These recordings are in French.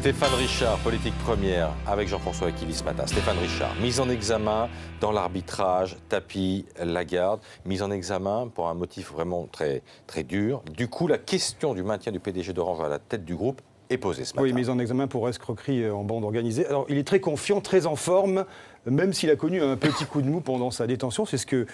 Stéphane Richard, politique première, avec Jean-François Aquili ce matin. Stéphane Richard, mise en examen dans l'arbitrage, Tapie, Lagarde, mise en examen pour un motif vraiment très dur. Du coup, la question du maintien du PDG d'Orange à la tête du groupe est posée ce matin. Oui, mise en examen pour escroquerie en bande organisée. Alors, il est très confiant, très en forme, même s'il a connu un petit coup de mou pendant sa détention. C'est ce que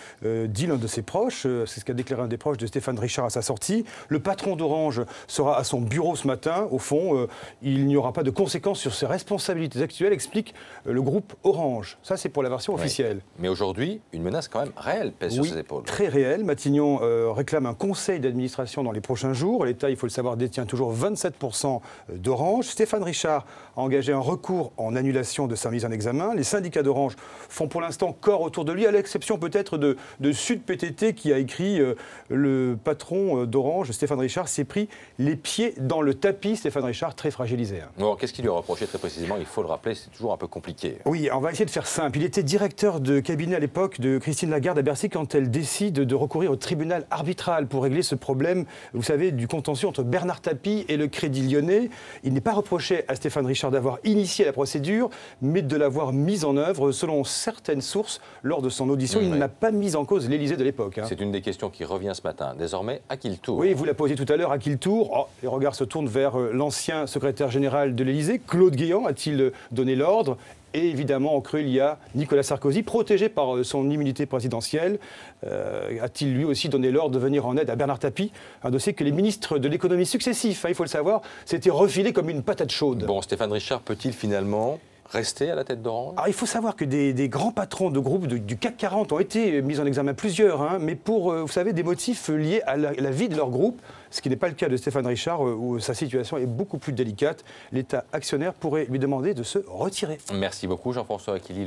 dit l'un de ses proches, c'est ce qu'a déclaré un des proches de Stéphane Richard à sa sortie. Le patron d'Orange sera à son bureau ce matin. Au fond, il n'y aura pas de conséquences sur ses responsabilités actuelles, explique le groupe Orange. Ça, c'est pour la version officielle. Mais aujourd'hui, une menace quand même réelle pèse sur ses épaules. Très réelle. Matignon réclame un conseil d'administration dans les prochains jours. L'État, il faut le savoir, détient toujours 27% d'Orange. Stéphane Richard a engagé un recours en annulation de sa mise en examen. Les syndicats d'Orange font pour l'instant corps autour de lui, à l'exception peut-être de Sud PTT qui a écrit le patron d'Orange, Stéphane Richard, s'est pris les pieds dans le tapis. Stéphane Richard, très fragilisé. Alors, qu'est-ce qu'il lui a reproché très précisément? Il faut le rappeler, c'est toujours un peu compliqué. Oui, on va essayer de faire simple. Il était directeur de cabinet à l'époque de Christine Lagarde à Bercy quand elle décide de recourir au tribunal arbitral pour régler ce problème, vous savez, du contentieux entre Bernard Tapie et le Crédit Lyonnais. Il n'est pas reproché à Stéphane Richard d'avoir initié la procédure, mais de l'avoir mise en œuvre. Selon certaines sources, lors de son audition, il n'a pas mis en cause l'Élysée de l'époque. C'est une des questions qui revient ce matin. Désormais, à qui le tour? Oui, vous la posiez tout à l'heure, à qui le tour? Les regards se tournent vers l'ancien secrétaire général de l'Élysée, Claude Guéant. A-t-il donné l'ordre? Et évidemment, en creux, il y a Nicolas Sarkozy, protégé par son immunité présidentielle. A-t-il lui aussi donné l'ordre de venir en aide à Bernard Tapie? Un dossier que les ministres de l'économie successifs, il faut le savoir, s'étaient refilés comme une patate chaude. Bon, Stéphane Richard peut-il finalement rester à la tête d'Orange? Alors, il faut savoir que des grands patrons de groupes du CAC 40 ont été mis en examen, plusieurs, mais pour, vous savez, des motifs liés à la vie de leur groupe, ce qui n'est pas le cas de Stéphane Richard, où sa situation est beaucoup plus délicate. L'État actionnaire pourrait lui demander de se retirer. Merci beaucoup, Jean-François Aquili.